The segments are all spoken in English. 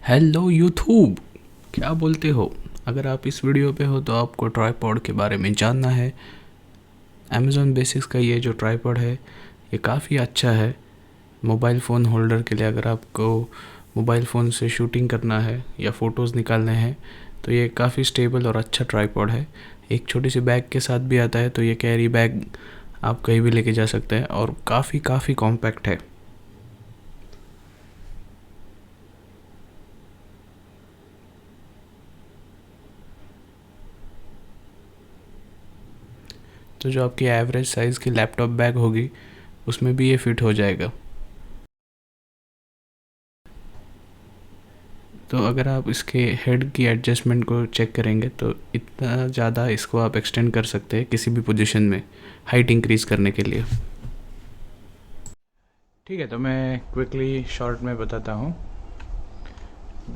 Hello YouTube, क्या बोलते हो? अगर आप इस वीडियो पे हो तो आपको ट्राइपॉड के बारे में जानना है। अमेज़ॉन बेसिक्स का ये जो ट्राइपॉड है ये काफ़ी अच्छा है मोबाइल फ़ोन होल्डर के लिए। अगर आपको मोबाइल फ़ोन से शूटिंग करना है या फ़ोटोज़ निकालने हैं तो ये काफ़ी स्टेबल और अच्छा ट्राइपॉड है। एक छोटी सी बैग के साथ भी आता है, तो ये कैरी बैग आप कहीं भी लेके जा सकते हैं और काफ़ी कॉम्पैक्ट है। तो जो आपकी एवरेज साइज़ की लैपटॉप बैग होगी उसमें भी ये फिट हो जाएगा। तो अगर आप इसके हेड की एडजस्टमेंट को चेक करेंगे तो इतना ज़्यादा इसको आप एक्सटेंड कर सकते हैं किसी भी पोजीशन में हाइट इंक्रीज़ करने के लिए। ठीक है, तो मैं क्विकली शॉर्ट में बताता हूँ।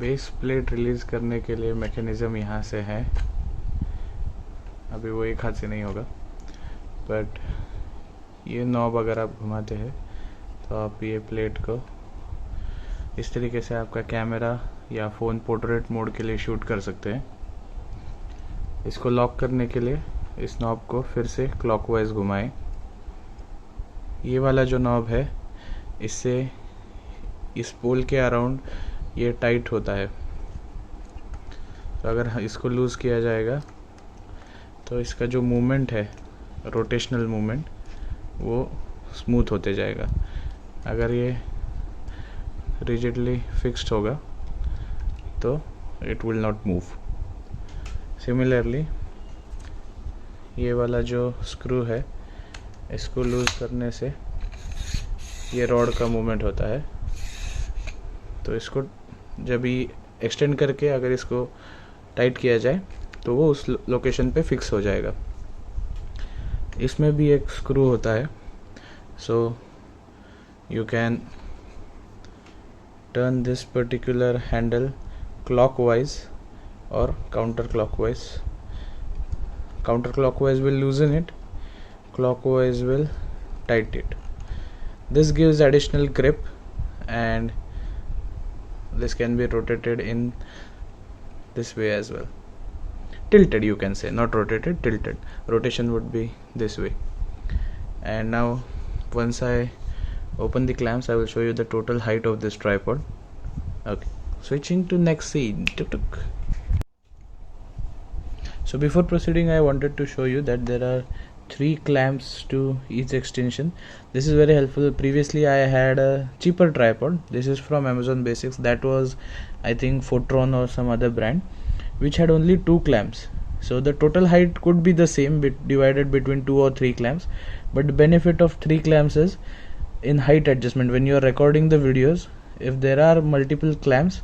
बेस प्लेट रिलीज़ करने के लिए मैकेनिज़्म यहाँ से है। अभी वो एक हाथ से नहीं होगा, बट ये नॉब अगर आप घुमाते हैं तो आप ये प्लेट को इस तरीके से आपका कैमरा या फ़ोन पोर्ट्रेट मोड के लिए शूट कर सकते हैं। इसको लॉक करने के लिए इस नॉब को फिर से क्लॉकवाइज घुमाएं। ये वाला जो नॉब है इससे इस पोल के अराउंड ये टाइट होता है, तो अगर इसको लूज़ किया जाएगा तो इसका जो मूवमेंट है, रोटेशनल मूवमेंट, वो स्मूथ होते जाएगा। अगर ये रिजिडली फिक्स्ड होगा तो it will not move. Similarly ये वाला जो स्क्रू है इसको लूज़ करने से ये रॉड का मूवमेंट होता है, तो इसको जब भी एक्सटेंड करके अगर इसको टाइट किया जाए तो वो उस लोकेशन पे फिक्स हो जाएगा। इसमें भी एक स्क्रू होता है, so you can turn this particular handle clockwise or counterclockwise. Counterclockwise will loosen it, clockwise will tighten it. This gives additional grip, and this can be rotated in this way as well. Tilted, you can say, not rotated, tilted. Rotation would be this way. And now once I open the clamps, I will show you the total height of this tripod. Okay, switching to next scene. Tuk-tuk. So before proceeding, I wanted to show you that there are 3 clamps to each extension. This is very helpful. Previously I had a cheaper tripod. This is from Amazon Basics. That was, I think, Photron or some other brand, which had only 2 clamps. So the total height could be the same divided between 2 or 3 clamps, but the benefit of 3 clamps is in height adjustment. When you are recording the videos, if there are multiple clamps,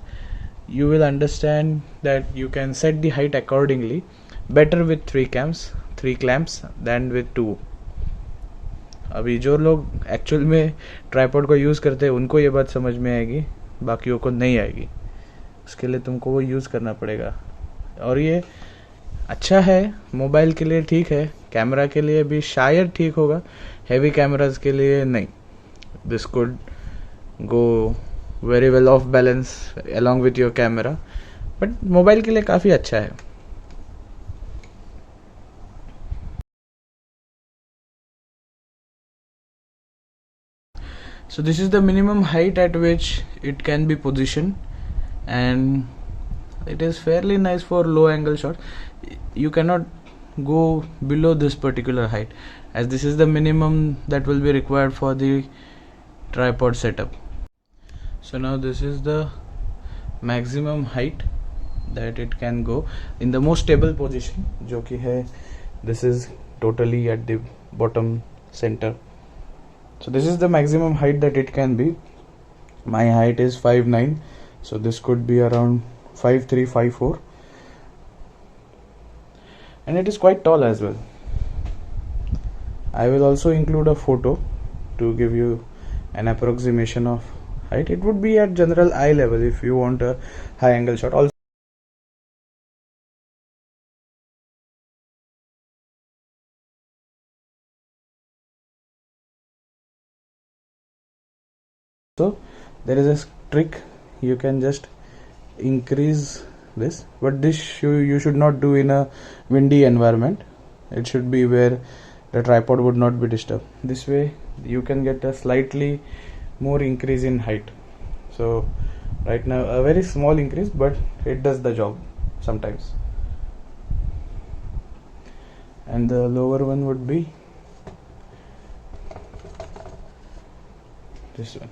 you will understand that you can set the height accordingly, better with 3 clamps than with 2. अभी जो लोग actual में tripod को use करते हैं उनको ये बात समझ में आएगी, बाकियों को नहीं आएगी। उसके लिए तुमको वो यूज़ करना पड़ेगा। और ये अच्छा है, मोबाइल के लिए ठीक है, कैमरा के लिए भी शायद ठीक होगा, हैवी कैमराज के लिए नहीं। This could go very well of balance along with your camera, but mobile के लिए काफ़ी अच्छा है। So this is the minimum height at which it can be positioned, and it is fairly nice for low angle shot. You cannot go below this particular height, as this is the minimum that will be required for the tripod setup. So now this is the maximum height that it can go in the most stable position, जो कि है this is totally at the bottom center. So this is the maximum height that it can be. My height is 5'9", so this could be around 5'3", 5'4", and it is quite tall as well. I will also include a photo to give you an approximation of height. It would be at general eye level if you want a high angle shot. Also there is a trick. You can just increase this, but this you should not do in a windy environment. It should be where the tripod would not be disturbed. This way you can get a slightly more increase in height. So right now a very small increase, but it does the job sometimes. And the lower one would be this one.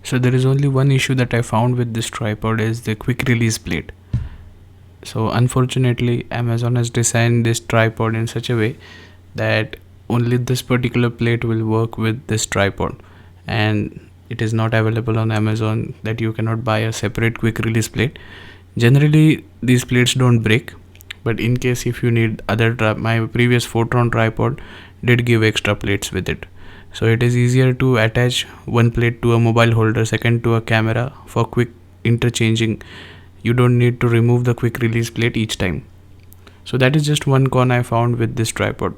So there is only one issue that I found with this tripod is the quick release plate. So unfortunately Amazon has designed this tripod in such a way that only this particular plate will work with this tripod, and it is not available on Amazon that you cannot buy a separate quick release plate. Generally these plates don't break, but in case if you need other my previous Fortron tripod did give extra plates with it. So it is easier to attach one plate to a mobile holder, second to a camera for quick interchanging. You don't need to remove the quick release plate each time. So that is just one con I found with this tripod.